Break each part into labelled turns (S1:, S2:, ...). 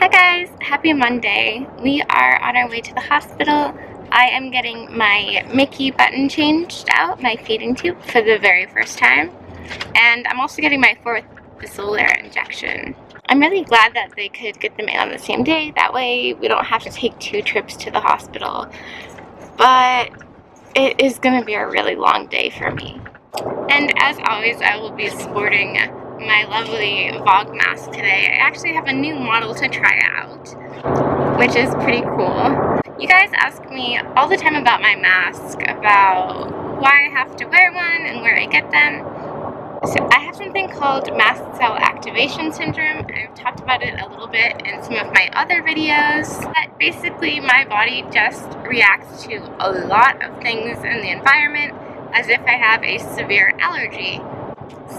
S1: Hi guys, happy Monday. We are on our way to the hospital. I am getting my Mickey button changed out, my feeding tube, for the very first time. And I'm also getting my 4th Bracelet injection. I'm really glad that they could get them in on the same day. That way we don't have to take 2 trips to the hospital. But it is going to be a really long day for me. And as always, I will be sporting my lovely Vogue mask today. I actually have a new model to try out, which is pretty cool. You guys ask me all the time about my mask, about why I have to wear one and where I get them. So I have something called mast cell activation syndrome. I've talked about it a little bit in some of my other videos. But basically my body just reacts to a lot of things in the environment as if I have a severe allergy.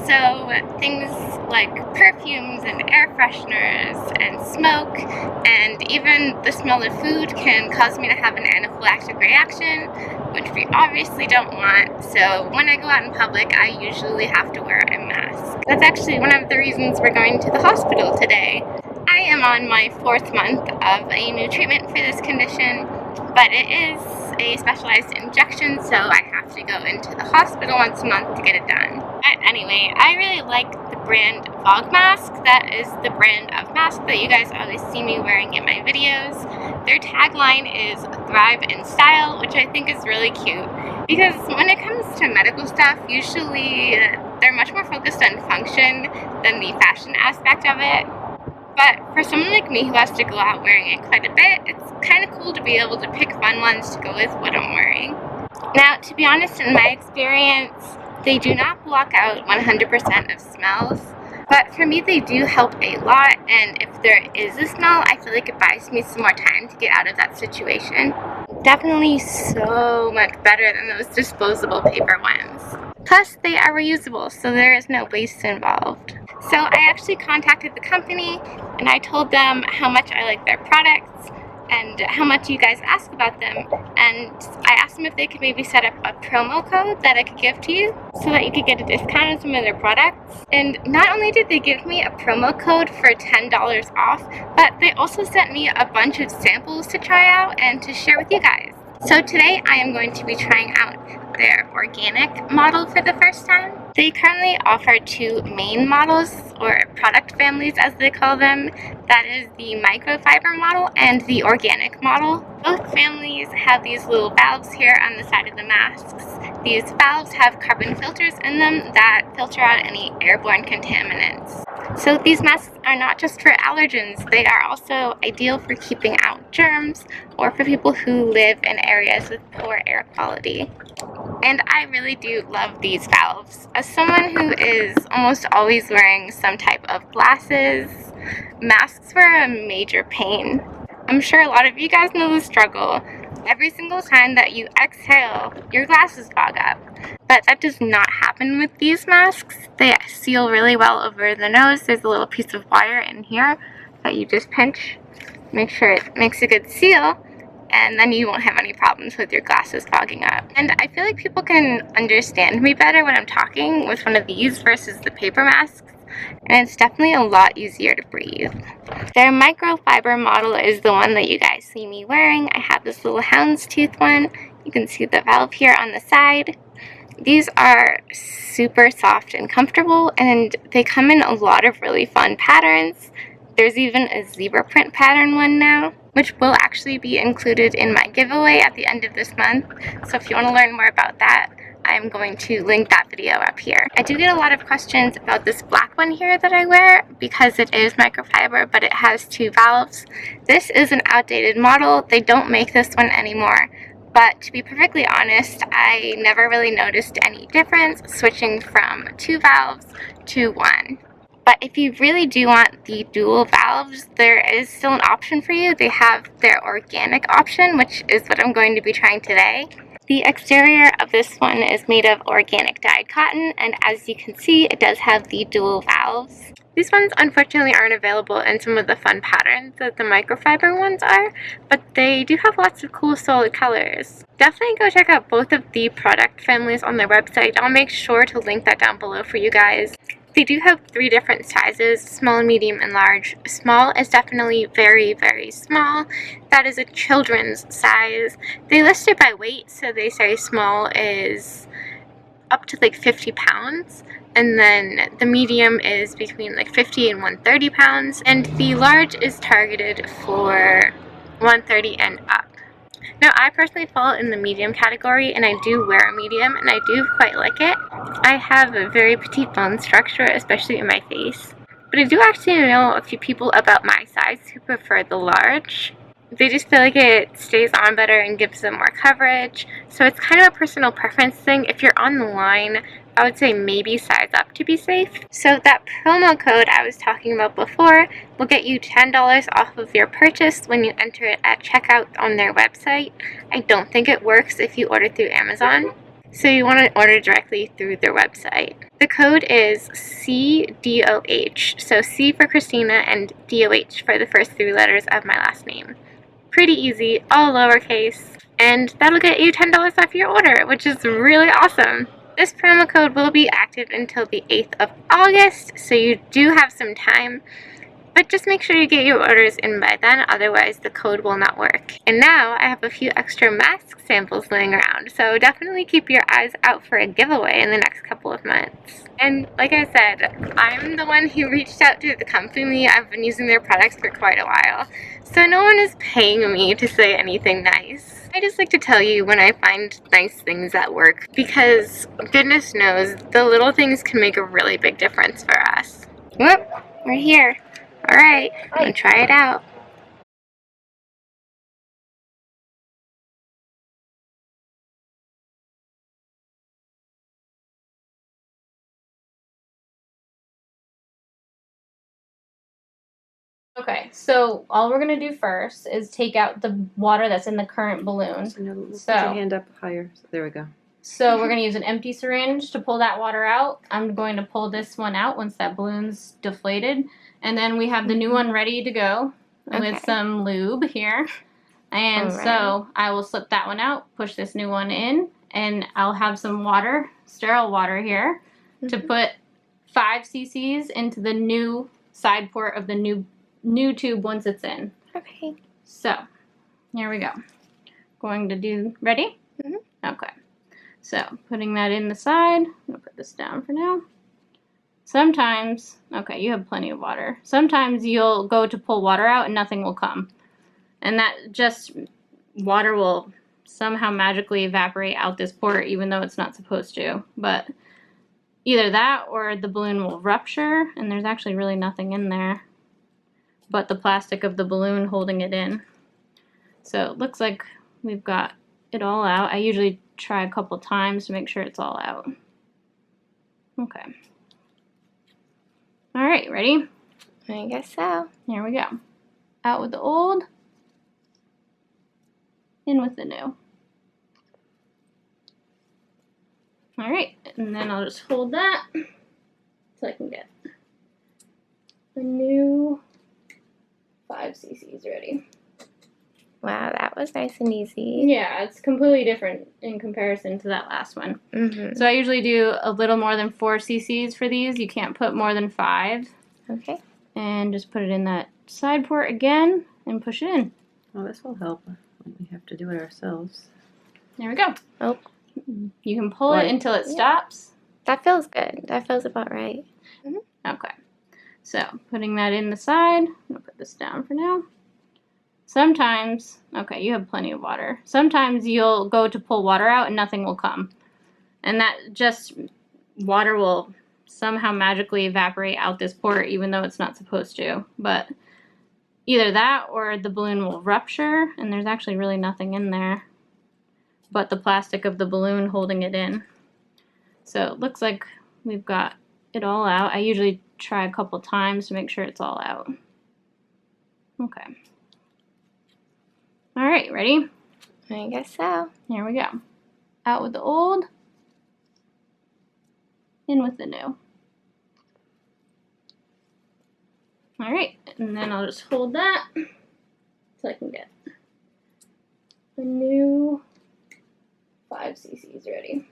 S1: So things like perfumes and air fresheners and smoke and even the smell of food can cause me to have an anaphylactic reaction, which we obviously don't want. So when I go out in public, I usually have to wear a mask. That's actually one of the reasons we're going to the hospital today. I am on my 4th month of a new treatment for this condition, but it is a specialized injection, so I have to go into the hospital once a month to get it done. But anyway, I really like the brand Vogue mask. That is the brand of mask that you guys always see me wearing in my videos. Their tagline is Thrive in Style, which I think is really cute because when it comes to medical stuff, usually they're much more focused on function than the fashion aspect of it. But for someone like me who has to go out wearing it quite a bit, it's kind of cool to be able to pick fun ones to go with what I'm wearing. Now, to be honest, in my experience, they do not block out 100% of smells, but for me they do help a lot, and if there is a smell, I feel like it buys me some more time to get out of that situation. Definitely so much better than those disposable paper ones. Plus, they are reusable, so there is no waste involved. So I actually contacted the company and I told them how much I like their products and how much you guys ask about them, and I asked them if they could maybe set up a promo code that I could give to you so that you could get a discount on some of their products. And not only did they give me a promo code for $10 off, but they also sent me a bunch of samples to try out and to share with you guys. So today I am going to be trying out their organic model for the first time. They currently offer 2 main models, or product families as they call them. That is the microfiber model and the organic model. Both families have these little valves here on the side of the masks. These valves have carbon filters in them that filter out any airborne contaminants. So these masks are not just for allergens, they are also ideal for keeping out germs or for people who live in areas with poor air quality. And I really do love these valves. As someone who is almost always wearing some type of glasses, masks were a major pain. I'm sure a lot of you guys know the struggle. Every single time that you exhale, your glasses fog up. But that does not happen with these masks. They seal really well over the nose. There's a little piece of wire in here that you just pinch. Make sure it makes a good seal, and then you won't have any problems with your glasses fogging up. And I feel like people can understand me better when I'm talking with one of these versus the paper masks, and it's definitely a lot easier to breathe. Their microfiber model is the one that you guys see me wearing. I have this little houndstooth one. You can see the valve here on the side. These are super soft and comfortable, and they come in a lot of really fun patterns. There's even a zebra print pattern one now, which will actually be included in my giveaway at the end of this month. So if you want to learn more about that, I'm going to link that video up here. I do get a lot of questions about this black one here that I wear because it is microfiber, but it has 2 valves. This is an outdated model. They don't make this one anymore. But to be perfectly honest, I never really noticed any difference switching from 2 valves to 1. But if you really do want the dual valves, there is still an option for you. They have their organic option, which is what I'm going to be trying today. The exterior of this one is made of organic dyed cotton, and as you can see, it does have the dual valves. These ones unfortunately aren't available in some of the fun patterns that the microfiber ones are, but they do have lots of cool solid colors. Definitely go check out both of the product families on their website. I'll make sure to link that down below for you guys. They do have 3 different sizes, small, medium, and large. Small is definitely very, very small. That is a children's size. They list it by weight, so they say small is up to like 50 pounds. And then the medium is between like 50 and 130 pounds. And the large is targeted for 130 and up. Now, I personally fall in the medium category, and I do wear a medium, and I do quite like it. I have a very petite bone structure, especially in my face. But I do actually know a few people about my size who prefer the large. They just feel like it stays on better and gives them more coverage. So it's kind of a personal preference thing. If you're on the line, I would say maybe size up to be safe. So that promo code I was talking about before will get you $10 off of your purchase when you enter it at checkout on their website. I don't think it works if you order through Amazon, so you want to order directly through their website. The code is CDOH, so C for Christina and DOH for the first 3 letters of my last name. Pretty easy, all lowercase, and that'll get you $10 off your order, which is really awesome. This promo code will be active until the 8th of August, so you do have some time, but just make sure you get your orders in by then, otherwise the code will not work. And now I have a few extra mask samples laying around, so definitely keep your eyes out for a giveaway in the next couple of months. And like I said, I'm the one who reached out to the company. I've been using their products for quite a while, so no one is paying me to say anything nice. I just like to tell you when I find nice things that work, because goodness knows the little things can make a really big difference for us. Whoop, we're here. Alright, I'm gonna try it out.
S2: Okay, so all we're gonna do first is take out the water that's in the current balloon.
S3: So put your hand up higher. So there we go.
S2: So we're gonna use an empty syringe to pull that water out. I'm going to pull this one out once that balloon's deflated. And then we have the new one ready to go with some lube here. And so I will slip that one out, push this new one in, and I'll have some water, sterile water here, to put 5 cc's into the new side port of the new tube once it's in.
S1: Okay.
S2: So, here we go. Going to do, ready? Okay. So, putting that in the side. I'm going to put this down for now. Sometimes, okay, you have plenty of water. Sometimes you'll go to pull water out and nothing will come. And that just, water will somehow magically evaporate out this port even though it's not supposed to. But either that or the balloon will rupture and there's actually really nothing in there but the plastic of the balloon holding it in. So it looks like we've got it all out. I usually try a couple times to make sure it's all out. Okay. All right, ready?
S1: I guess so.
S2: Here we go. Out with the old, in with the new. All right, and then I'll just hold that so I can get the new 5 cc's ready.
S1: Wow, that was nice and easy.
S2: Yeah, it's completely different in comparison to that last one. So I usually do a little more than 4 cc's for these. You can't put more than 5.
S1: Okay.
S2: And just put it in that side port again and push it in.
S3: Well, this will help when we have to do it ourselves.
S2: There we go.
S1: Oh.
S2: You can pull it until it stops.
S1: That feels good. That feels about right.
S2: Okay. So, putting that in the side. I'm going to put this down for now. Sometimes, okay, you have plenty of water. Sometimes you'll go to pull water out and nothing will come. And that just, water will somehow magically evaporate out this port even though it's not supposed to. But either that or the balloon will rupture and there's actually really nothing in there but the plastic of the balloon holding it in. So it looks like we've got it all out. I usually try a couple times to make sure it's all out. Okay. All right, ready?
S1: I guess so.
S2: Here we go. Out with the old, in with the new. All right, and then I'll just hold that so I can get the new 5 cc's ready.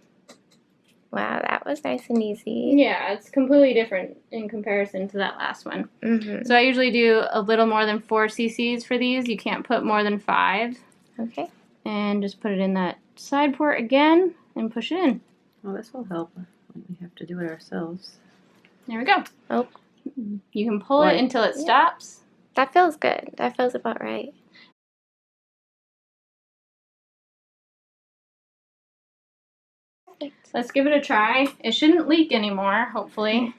S1: Wow, that was nice and easy.
S2: Yeah, it's completely different in comparison to that last one.
S1: Mm-hmm.
S2: So I usually do a little more than 4 cc's for these. You can't put more than 5.
S1: Okay.
S2: And just put it in that side port again and push it in.
S3: Well, this will help when we have to do it ourselves.
S2: There we go.
S1: Oh.
S2: You can pull it until it stops.
S1: That feels good. That feels about right. Perfect.
S2: Let's give it a try. It shouldn't leak anymore, hopefully.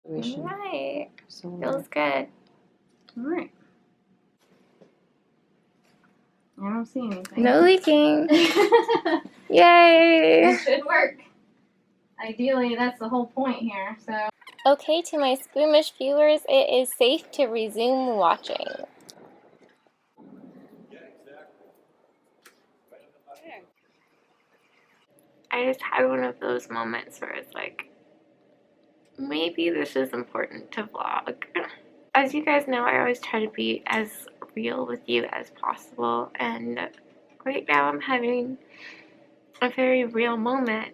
S1: Right.
S3: So
S1: Feels good.
S2: Alright. I don't see anything.
S1: No leaking. Yay!
S2: It should work. Ideally, that's the whole point here, so.
S1: Okay, to my squeamish viewers, it is safe to resume watching. I just had one of those moments where it's like, maybe this is important to vlog. As you guys know, I always try to be as real with you as possible, and right now I'm having a very real moment.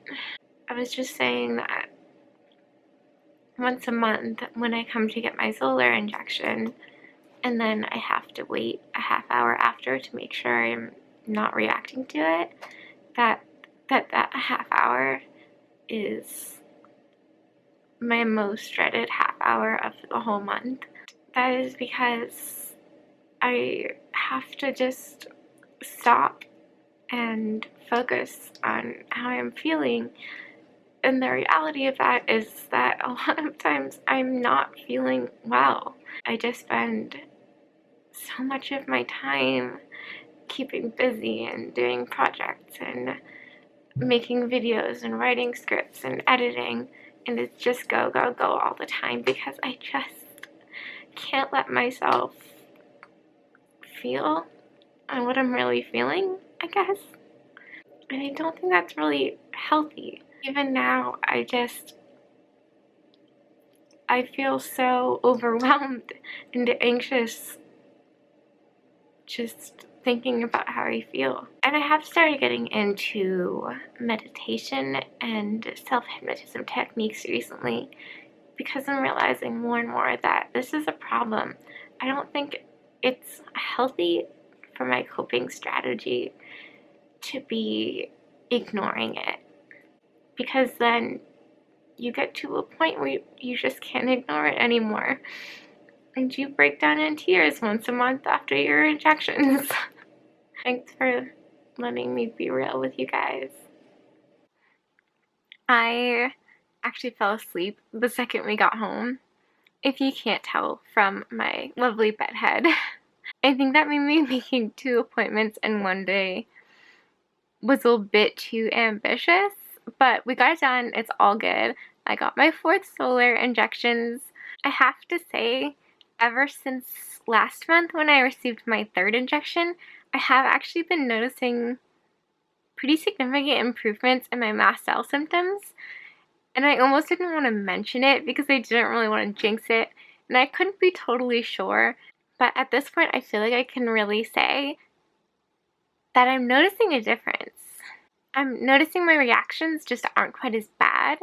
S1: I was just saying that once a month when I come to get my solar injection, and then I have to wait a half hour after to make sure I'm not reacting to it, that half hour is my most dreaded half hour of the whole month. That is because I have to just stop and focus on how I'm feeling. And the reality of that is that a lot of times I'm not feeling well. I just spend so much of my time keeping busy and doing projects and making videos and writing scripts and editing, and it's just go, go, go all the time because I just can't let myself feel what I'm really feeling, I guess. And I don't think that's really healthy. Even now, I feel so overwhelmed and anxious just thinking about how I feel. And I have started getting into meditation and self-hypnotism techniques recently because I'm realizing more and more that this is a problem. I don't think it's healthy for my coping strategy to be ignoring it, because then you get to a point where you just can't ignore it anymore. And you break down in tears once a month after your injections. Thanks for letting me be real with you guys. I actually fell asleep the second we got home, if you can't tell from my lovely bed head. I think that maybe making 2 appointments in one day was a bit too ambitious, but we got it done. It's all good. I got my 4th solar injections. I have to say, ever since last month when I received my 3rd injection, I have actually been noticing pretty significant improvements in my mast cell symptoms. And I almost didn't want to mention it because I didn't really want to jinx it, and I couldn't be totally sure. But at this point, I feel like I can really say that I'm noticing a difference. I'm noticing my reactions just aren't quite as bad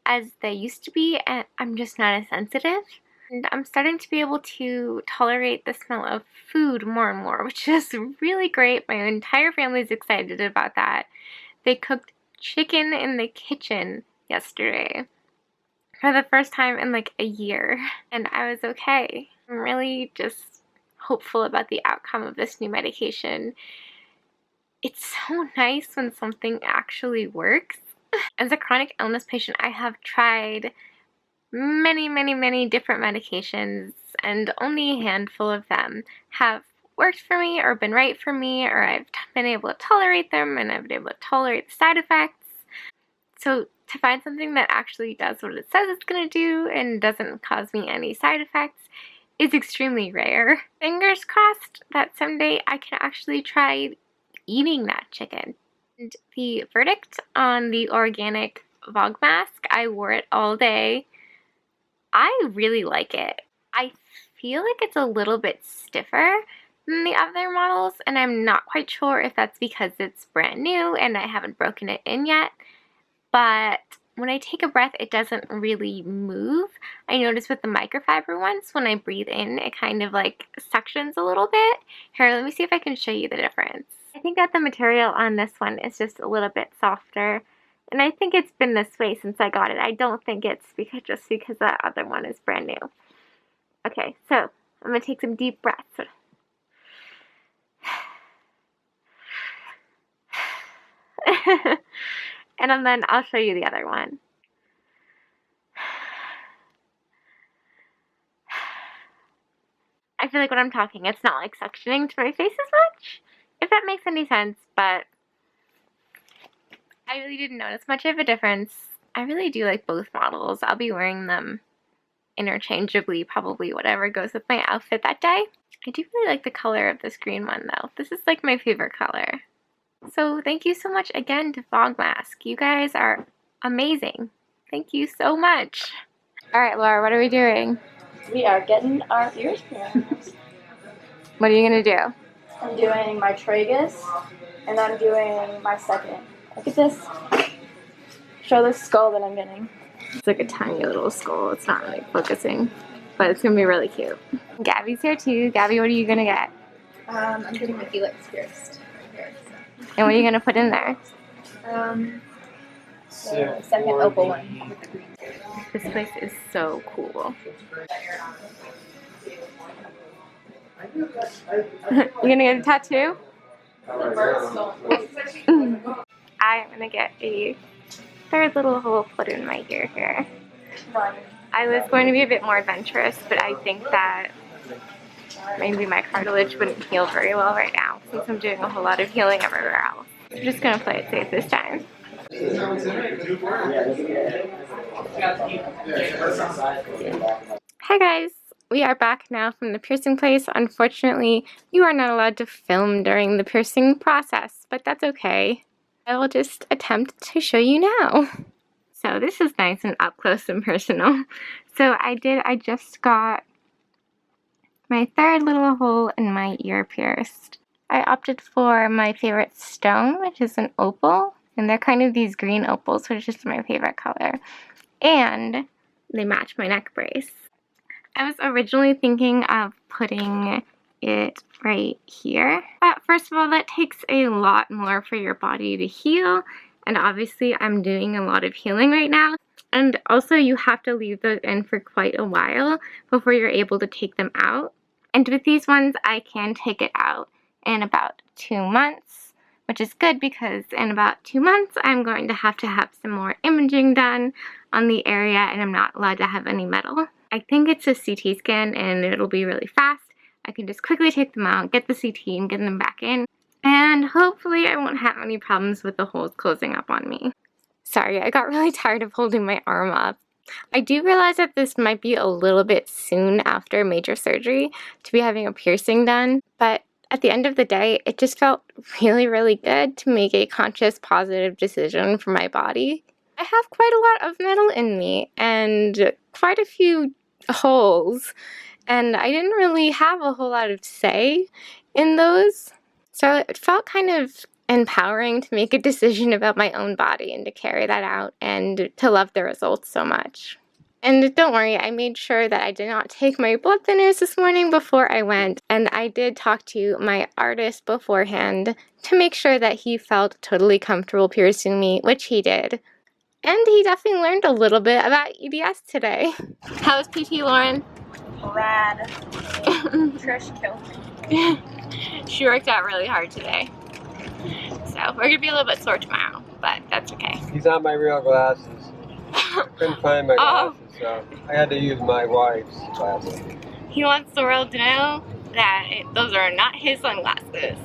S1: as they used to be, and I'm just not as sensitive. And I'm starting to be able to tolerate the smell of food more and more, which is really great. My entire family's excited about that. They cooked chicken in the kitchen yesterday for the first time in like a year, and I was okay. I'm really just hopeful about the outcome of this new medication. It's so nice when something actually works. As a chronic illness patient, I have tried many different medications, and only a handful of them have worked for me or been right for me, or I've been able to tolerate them and I've been able to tolerate the side effects. So to find something that actually does what it says it's going to do and doesn't cause me any side effects is extremely rare. Fingers crossed that someday I can actually try eating that chicken. And the verdict on the organic Vogue mask, I wore it all day. I really like it. I feel like it's a little bit stiffer than the other models, and I'm not quite sure if that's because it's brand new and I haven't broken it in yet, but when I take a breath, it doesn't really move. I notice with the microfiber ones, when I breathe in, it kind of like suctions a little bit. Here, let me see if I can show you the difference. I think that the material on this one is just a little bit softer, and I think it's been this way since I got it. I don't think it's just because that other one is brand new. Okay, so I'm gonna take some deep breaths. And then I'll show you the other one. I feel like when I'm talking, it's not like suctioning to my face as much, if that makes any sense, but I really didn't notice much of a difference. I really do like both models. I'll be wearing them interchangeably, probably whatever goes with my outfit that day. I do really like the color of this green one though. This is like my favorite color. So thank you so much again to Fog Mask. You guys are amazing. Thank you so much. All right, Laura, what are we doing?
S4: We are getting our ears pierced.
S1: What are you gonna do?
S4: I'm doing my tragus, and I'm doing my second. Look at this. Show the skull that I'm getting.
S1: It's like a tiny little skull. It's not really focusing, but it's gonna be really cute. Gabby's here too. Gabby, what are you gonna get?
S5: I'm getting my helix pierced.
S1: And what are you gonna put in there?
S5: The second opal one with the green.
S1: This place is so cool. You gonna get a tattoo? I'm gonna get a third little hole put in my ear here. I was going to be a bit more adventurous, but I think that maybe my cartilage wouldn't heal very well right now since I'm doing a whole lot of healing everywhere else. I'm just gonna play it safe this time. Hi guys, we are back now from the piercing place. Unfortunately, you are not allowed to film during the piercing process, but that's okay. I will just attempt to show you now. So this is nice and up close and personal. So I just got my third little hole in my ear pierced. I opted for my favorite stone, which is an opal, and they're kind of these green opals, which is my favorite color. And they match my neck brace. I was originally thinking of putting it right here, but first of all, that takes a lot more for your body to heal, and obviously I'm doing a lot of healing right now, and also you have to leave those in for quite a while before you're able to take them out. And with these ones, I can take it out in about 2 months, which is good because in about 2 months, I'm going to have some more imaging done on the area, and I'm not allowed to have any metal. I think it's a CT scan, and it'll be really fast. I can just quickly take them out, get the CT, and get them back in. And hopefully I won't have any problems with the holes closing up on me. Sorry, I got really tired of holding my arm up. I do realize that this might be a little bit soon after major surgery to be having a piercing done, but at the end of the day, it just felt really, really good to make a conscious, positive decision for my body. I have quite a lot of metal in me and quite a few holes, and I didn't really have a whole lot of say in those. So it felt kind of empowering to make a decision about my own body and to carry that out and to love the results so much. And don't worry, I made sure that I did not take my blood thinners this morning before I went, and I did talk to my artist beforehand to make sure that he felt totally comfortable piercing me, which he did. And he definitely learned a little bit about EDS today. How was PT, Lauren?
S4: Rad. Trish killed me.
S1: She worked out really hard today. So we're gonna be a little bit sore tomorrow, but that's okay.
S6: These aren't my real glasses. Couldn't find my glasses, so I had to use my wife's glasses.
S1: He wants the world to know that those are not his sunglasses.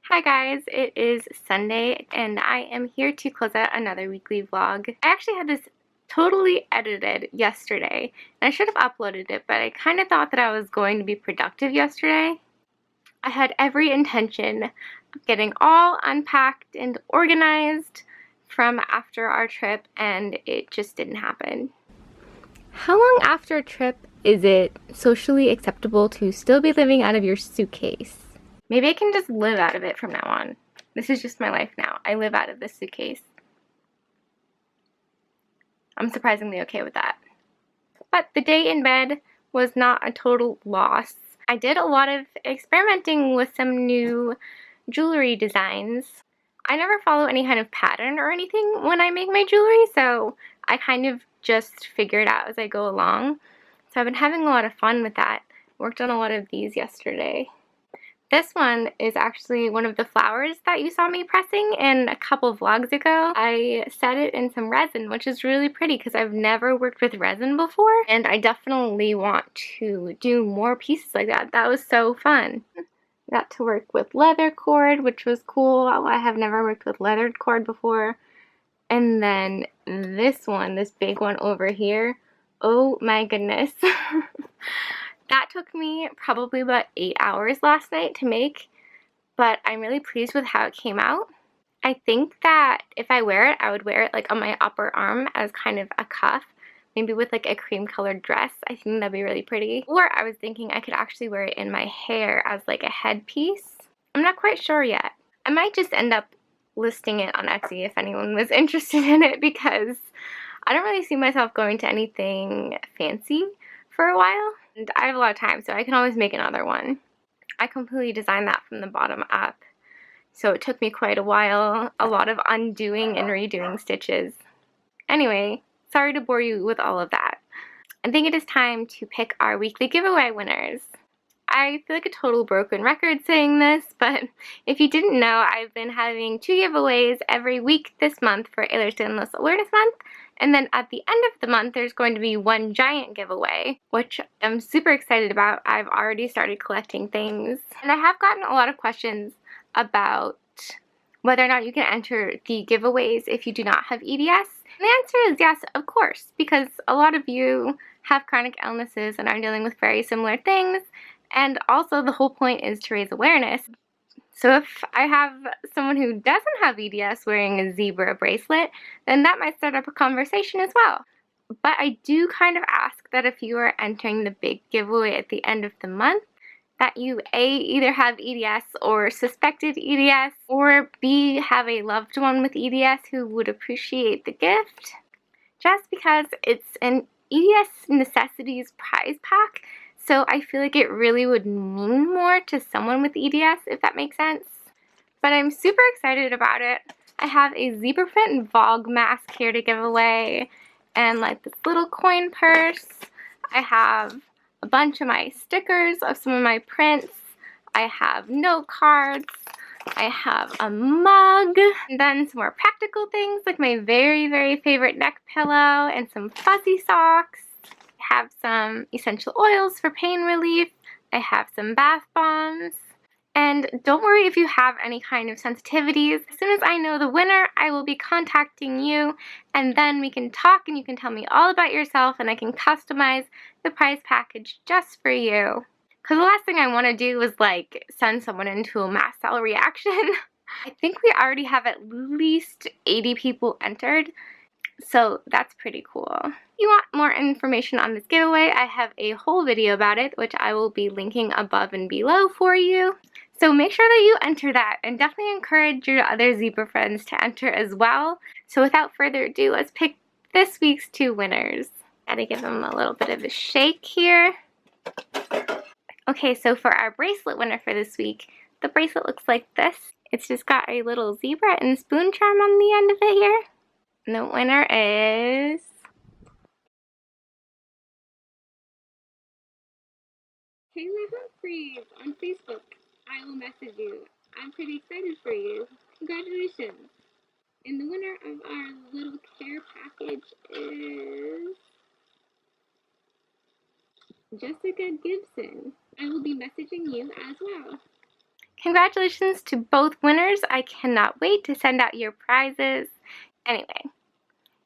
S1: Hi guys, it is Sunday and I am here to close out another weekly vlog. I actually had this totally edited yesterday and I should have uploaded it, but I kind of thought that I was going to be productive yesterday. I had every intention of getting all unpacked and organized from after our trip, and it just didn't happen. How long after a trip is it socially acceptable to still be living out of your suitcase? Maybe I can just live out of it from now on. This is just my life now. I live out of this suitcase. I'm surprisingly okay with that. But the day in bed was not a total loss. I did a lot of experimenting with some new jewelry designs. I never follow any kind of pattern or anything when I make my jewelry, so I kind of just figure it out as I go along. So I've been having a lot of fun with that. Worked on a lot of these yesterday. This one is actually one of the flowers that you saw me pressing in a couple vlogs ago. I set it in some resin, which is really pretty because I've never worked with resin before, and I definitely want to do more pieces like that. That was so fun. Got to work with leather cord, which was cool. I have never worked with leather cord before. And then this one, this big one over here, oh my goodness. That took me probably about 8 hours last night to make, but I'm really pleased with how it came out. I think that if I wear it, I would wear it like on my upper arm as kind of a cuff, maybe with like a cream colored dress. I think that'd be really pretty. Or I was thinking I could actually wear it in my hair as like a headpiece. I'm not quite sure yet. I might just end up listing it on Etsy if anyone was interested in it, because I don't really see myself going to anything fancy for a while. And I have a lot of time, so I can always make another one. I completely designed that from the bottom up, so it took me quite a while, a lot of undoing and redoing stitches. Anyway, sorry to bore you with all of that. I think it is time to pick our weekly giveaway winners. I feel like a total broken record saying this, but if you didn't know, I've been having 2 giveaways every week this month for Ehlers-Danlos Awareness Month, and then at the end of the month there's going to be one giant giveaway, which I'm super excited about. I've already started collecting things, and I have gotten a lot of questions about whether or not you can enter the giveaways if you do not have EDS. And the answer is yes, of course, because a lot of you have chronic illnesses and are dealing with very similar things. And also the whole point is to raise awareness. So if I have someone who doesn't have EDS wearing a zebra bracelet, then that might start up a conversation as well. But I do kind of ask that if you are entering the big giveaway at the end of the month, that you A, either have EDS or suspected EDS, or B, have a loved one with EDS who would appreciate the gift. Just because it's an EDS necessities prize pack, so I feel like it really would mean more to someone with EDS, if that makes sense. But I'm super excited about it. I have a zebra print Vogue mask here to give away, and like this little coin purse. I have a bunch of my stickers of some of my prints. I have note cards. I have a mug, and then some more practical things like my very, very favorite neck pillow and some fuzzy socks. I have some essential oils for pain relief. I have some bath bombs. And don't worry if you have any kind of sensitivities. As soon as I know the winner, I will be contacting you, and then we can talk and you can tell me all about yourself, and I can customize the prize package just for you. Because the last thing I want to do is like send someone into a mass cell reaction. I think we already have at least 80 people entered, so that's pretty cool. If you want more information on this giveaway, I have a whole video about it, which I will be linking above and below for you. So make sure that you enter that, and definitely encourage your other zebra friends to enter as well. So without further ado, let's pick this week's 2 winners. Gotta give them a little bit of a shake here. Okay, so for our bracelet winner for this week, the bracelet looks like this. It's just got a little zebra and spoon charm on the end of it here. And the winner is Cayla Humphries on Facebook. I will message you. I'm pretty excited for you. Congratulations. And the winner of our little care package is Jessica Gibson. I will be messaging you as well. Congratulations to both winners. I cannot wait to send out your prizes. Anyway,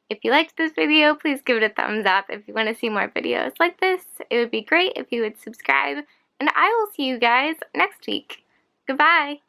S1: if you liked this video, please give it a thumbs up. If you want to see more videos like this, it would be great if you would subscribe. And I will see you guys next week. Goodbye.